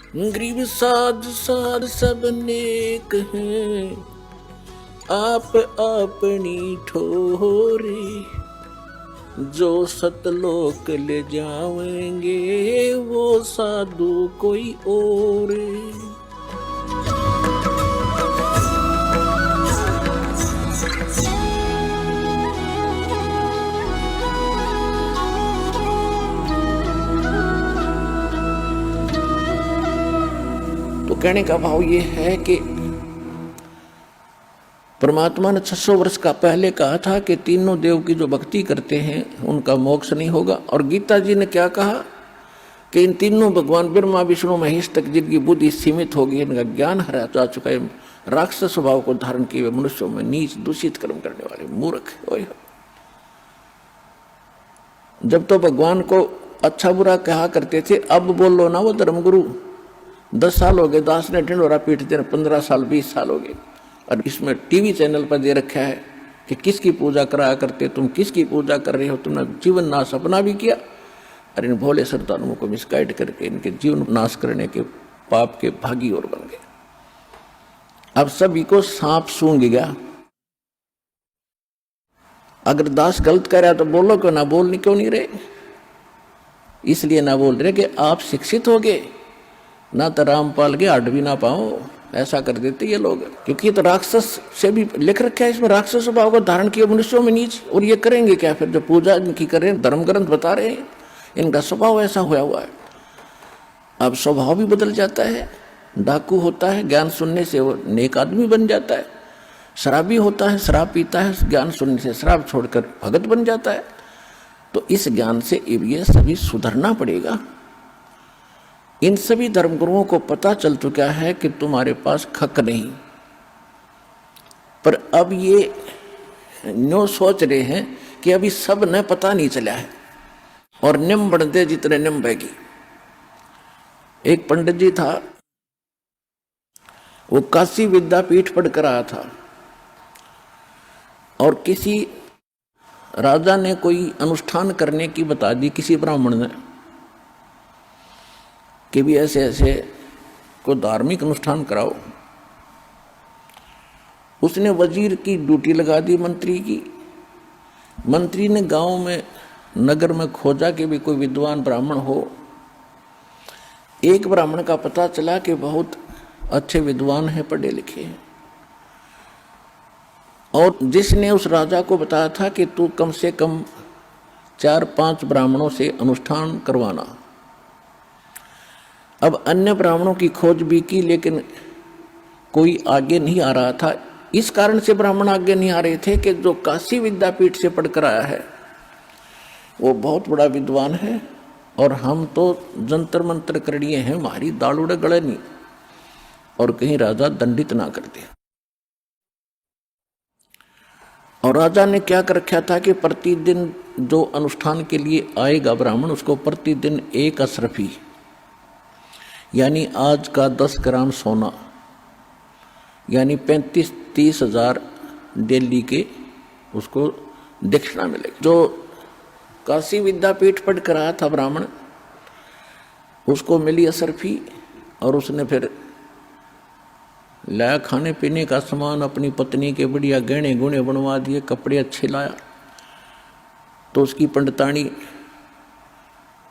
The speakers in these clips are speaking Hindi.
गरीब साध साध सब नेक हैं, आप अपनी ठोरे, जो सतलोक ले जाएंगे वो साधु कोई और। तो कहने का भाव ये है कि परमात्मा ने 600 वर्ष का पहले कहा था कि तीनों देव की जो भक्ति करते हैं उनका मोक्ष नहीं होगा। और गीता जी ने क्या कहा कि इन तीनों भगवान ब्रह्मा विष्णु महेश तक जिनकी बुद्धि सीमित होगी, इनका ज्ञान हरा जा चुका है, राक्षस स्वभाव को धारण किए हुए मनुष्यों में नीच दूषित कर्म करने वाले मूर्ख। जब तो भगवान को अच्छा बुरा कहा करते थे, अब बोलो ना वो धर्मगुरु। 10 साल हो गए दास ने ढिंडोरा पीट देना, 15 साल 20 साल हो गए। और इसमें टीवी चैनल पर दे रखा है कि किसकी पूजा कराया करते, तुम किसकी पूजा कर रहे हो, तुमने जीवन नाश अपना भी किया और इन भोले श्रद्धालुओं को मिसगाइड करके इनके जीवन नाश करने के पाप के भागी और बन गए। अब सभी को सांप सूंघ गया। अगर दास गलत कर रहा तो बोलो क्यों ना, बोलने क्यों नहीं रहे? इसलिए ना बोल रहे कि आप शिक्षित हो गए ना, तो रामपाल के हट भी ना पाओ, ऐसा कर देते ये लोग। क्योंकि तो राक्षस से भी लिख रखा है इसमें, राक्षस स्वभाव को धारण किया मनुष्यों में नीच। और ये करेंगे क्या फिर? जो पूजा इनकी करें, धर्म ग्रंथ बता रहे हैं इनका स्वभाव ऐसा हुआ हुआ है। अब स्वभाव भी बदल जाता है। डाकू होता है, ज्ञान सुनने से वो नेक आदमी बन जाता है। शराबी होता है, शराब पीता है, ज्ञान सुनने से शराब छोड़कर भगत बन जाता है। तो इस ज्ञान से ये सभी सुधरना पड़ेगा। इन सभी धर्मगुरुओं को पता चल चुका है कि तुम्हारे पास खक नहीं, पर अब ये न्यो सोच रहे हैं कि अभी सब न पता नहीं चला है और निम बढ़ते जितने निम बहेगी। एक पंडित जी था, वो काशी विद्यापीठ पढ़ कर आया था और किसी राजा ने कोई अनुष्ठान करने की बता दी, किसी ब्राह्मण ने, कि भी ऐसे ऐसे को धार्मिक अनुष्ठान कराओ। उसने वजीर की ड्यूटी लगा दी मंत्री की। मंत्री ने गांव में नगर में खोजा कि भी कोई विद्वान ब्राह्मण हो। एक ब्राह्मण का पता चला कि बहुत अच्छे विद्वान हैं, पढ़े लिखे हैं, और जिसने उस राजा को बताया था कि तू कम से कम 4-5 ब्राह्मणों से अनुष्ठान करवाना। अब अन्य ब्राह्मणों की खोज भी की, लेकिन कोई आगे नहीं आ रहा था। इस कारण से ब्राह्मण आगे नहीं आ रहे थे कि जो काशी विद्यापीठ से पढ़कर आया है वो बहुत बड़ा विद्वान है और हम तो जंतर मंत्र करिए हैं, हमारी दाल उड़े गले नहीं, और कहीं राजा दंडित ना कर दे। और राजा ने क्या कर रखा था कि प्रतिदिन जो अनुष्ठान के लिए आएगा ब्राह्मण, उसको प्रतिदिन 1 अशरफी यानी आज का 10 ग्राम सोना, यानी 35-30 हजार डेली के उसको दक्षिणा मिलेगी। जो काशी विद्यापीठ पढ़ कर आया था ब्राह्मण, उसको मिली अशरफी और उसने फिर लाया खाने पीने का सामान, अपनी पत्नी के बढ़िया गहने गुणे बनवा दिए, कपड़े अच्छे लाया। तो उसकी पंडितानी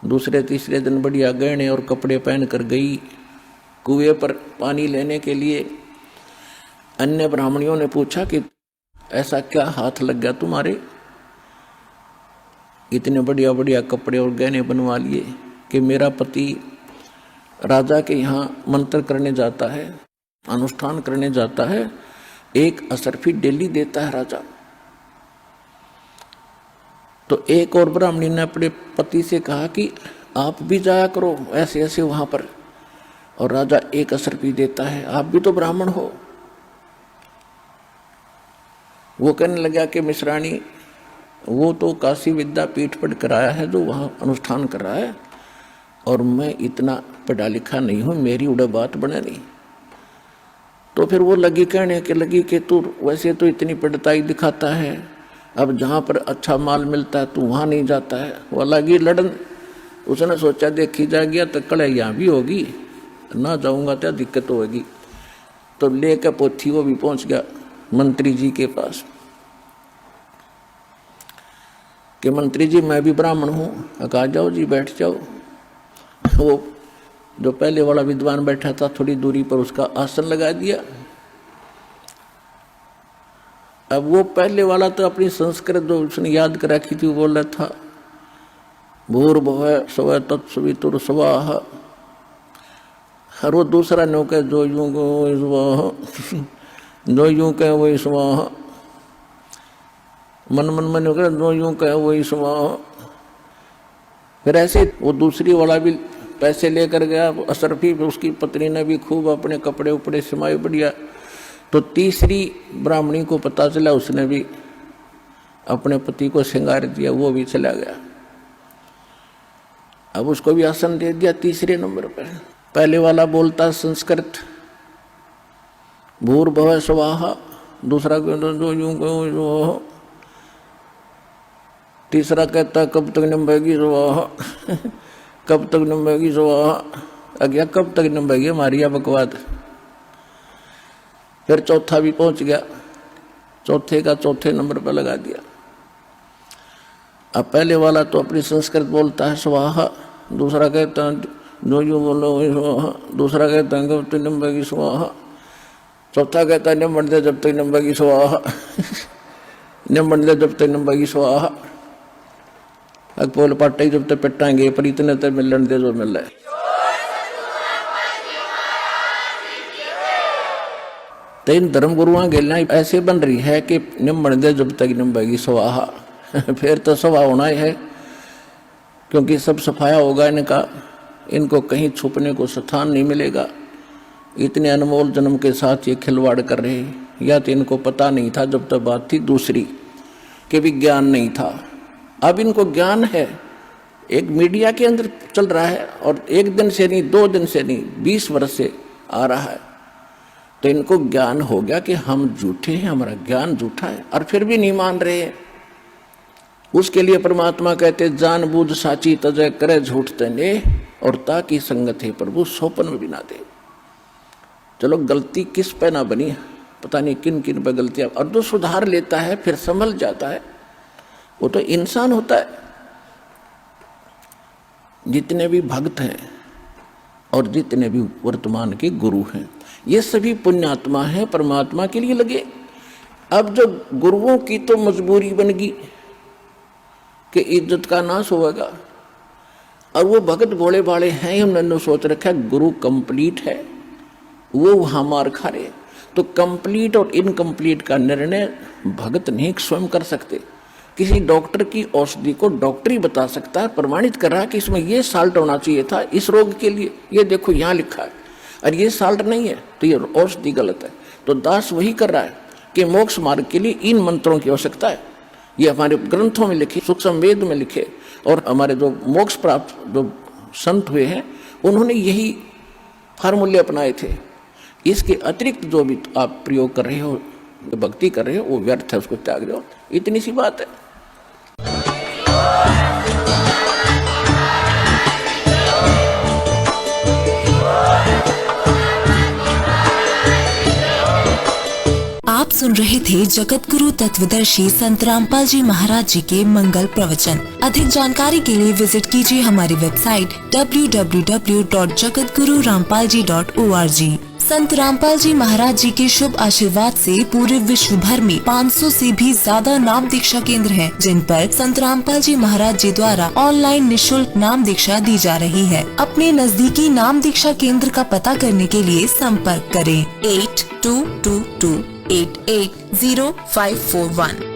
दूसरे तीसरे दिन बढ़िया गहने और कपड़े पहन कर गई कुएं पर पानी लेने के लिए। अन्य ब्राह्मणियों ने पूछा कि ऐसा क्या हाथ लग गया तुम्हारे, इतने बढ़िया बढ़िया कपड़े और गहने बनवा लिए? कि मेरा पति राजा के यहाँ मंत्र करने जाता है, अनुष्ठान करने जाता है, 1 अशरफी डेली देता है राजा। तो एक और ब्राह्मणी ने अपने पति से कहा कि आप भी जाया करो ऐसे ऐसे वहां पर, और राजा 1 अशरफी देता है, आप भी तो ब्राह्मण हो। वो कहने लगा कि मिश्राणी, वो तो काशी विद्यापीठ पढ़ कर आया है जो वहाँ अनुष्ठान कर रहा है, और मैं इतना पढ़ा लिखा नहीं हूँ, मेरी उड़ा बात बने नहीं। तो फिर वो लगी कहने के लगी कि तू वैसे तो इतनी पढ़ताई दिखाता है, अब जहाँ पर अच्छा माल मिलता है तू वहाँ नहीं जाता है। वो लगी लड़न। उसने सोचा देखी जा गया तो कड़े यहाँ भी होगी, ना जाऊंगा तो दिक्कत होगी। तो लेकर पोथी वो भी पहुंच गया मंत्री जी के पास कि मंत्री जी मैं भी ब्राह्मण हूँ। कहा जाओ जी बैठ जाओ। वो जो पहले वाला विद्वान बैठा था थोड़ी दूरी पर उसका आसन लगा दिया। अब वो पहले वाला तो अपनी संस्कृत जो उसने याद कर रखी थी वो बोल रहा था भूर्भुवः स्वः तत्सवितुर्वः। और वो दूसरा नौका जो यूं जो यूं कहे वही स्वाहा, मन मन मन कर जो यूं कहे वही स्वाहा। फिर ऐसे वो दूसरी वाला भी पैसे लेकर गया अशरफी, उसकी पत्नी ने भी खूब अपने कपड़े उपड़े सिमाए बढ़िया। तो तीसरी ब्राह्मणी को पता चला, उसने भी अपने पति को श्रृंगार दिया, वो भी चला गया। अब उसको भी आसन दे दिया तीसरे नंबर पर। पहले वाला बोलता संस्कृत भूर्भुवः स्वः, दूसरा जो यूं कहो, तीसरा कहता कब तक नंबेगी स्वाहा कब तक नंबेगी स्वाहा। अगया कब तक नंबेगी हमारी बकवाद। फिर चौथा भी पहुंच गया, चौथे का चौथे नंबर पर लगा दिया। अब पहले वाला तो अपनी संस्कृत बोलता है स्वाहा, दूसरा कहता जो यूं बोलो वही स्वाहा, दूसरा कहता है कब तक नंबेगी स्वाहा, चौथा कहता है नंबर दे जब तक नंबेगी स्वाहा नंबर दे जब तक नंबेगी स्वाहा। अकपोल पाटे जब तक पिटाएंगे पर इतने तक मिलन दे जो मिल रहा है। तो इन धर्म गुरुओं गेलना ऐसे बन रही है कि निम्बन दे जब तक निम्बेगी स्वाहा फिर तो सवा होना ही है, क्योंकि सब सफाया होगा इनका, इनको कहीं छुपने को स्थान नहीं मिलेगा। इतने अनमोल जन्म के साथ ये खिलवाड़ कर रहे हैं। या तो इनको पता नहीं था जब तक बात थी दूसरी कि विज्ञान नहीं था, अब इनको ज्ञान है। एक मीडिया के अंदर चल रहा है और एक दिन से नहीं, 2 दिन से नहीं, 20 वर्ष से आ रहा है। तो इनको ज्ञान हो गया कि हम झूठे हैं, हमारा ज्ञान झूठा है, और फिर भी नहीं मान रहे हैं। उसके लिए परमात्मा कहते जान बूझ साची तजय करे झूठ तने, और ताकि संगत है प्रभु सोपन में भी ना दे। चलो गलती किस पे ना बनी, पता नहीं किन किन पे गलतियां, और जो सुधार लेता है फिर संभल जाता है, वो तो इंसान होता है। जितने भी भक्त हैं और जितने भी वर्तमान के गुरु हैं, ये सभी पुण्यात्मा हैं, परमात्मा के लिए लगे। अब जो गुरुओं की तो मजबूरी बन गई कि इज्जत का नाश होगा, और वो भगत भोले भाले हैं, उन्होंने सोच रखा है गुरु कंप्लीट है, वो वहां मार खा रहे। तो कंप्लीट और इनकम्प्लीट का निर्णय भगत नहीं स्वयं कर सकते। किसी डॉक्टर की औषधि को डॉक्टर ही बता सकता है, प्रमाणित कर रहा है कि इसमें ये साल्ट होना चाहिए था इस रोग के लिए, ये देखो यहाँ लिखा है, और ये साल्ट नहीं है तो ये औषधि गलत है। तो दास वही कर रहा है कि मोक्ष मार्ग के लिए इन मंत्रों की आवश्यकता है। ये हमारे ग्रंथों में लिखे, सूक्ष्म वेद में लिखे, और हमारे जो मोक्ष प्राप्त जो संत हुए हैं उन्होंने यही फार्मूले अपनाए थे। इसके अतिरिक्त जो भी आप प्रयोग कर रहे हो, भक्ति कर रहे हो, वो व्यर्थ है, उसको त्याग दो। इतनी सी बात है। आप सुन रहे थे जगत गुरु तत्वदर्शी संत रामपाल जी महाराज जी के मंगल प्रवचन। अधिक जानकारी के लिए विजिट कीजिए हमारी वेबसाइट www.jagatgururampalji.org। संत रामपाल जी महाराज जी के शुभ आशीर्वाद से पूरे विश्व भर में 500 से भी ज्यादा नाम दीक्षा केंद्र हैं, जिन पर संत रामपाल जी महाराज जी द्वारा ऑनलाइन निशुल्क नाम दीक्षा दी जा रही है। अपने नजदीकी नाम दीक्षा केंद्र का पता करने के लिए संपर्क करें 8222880541।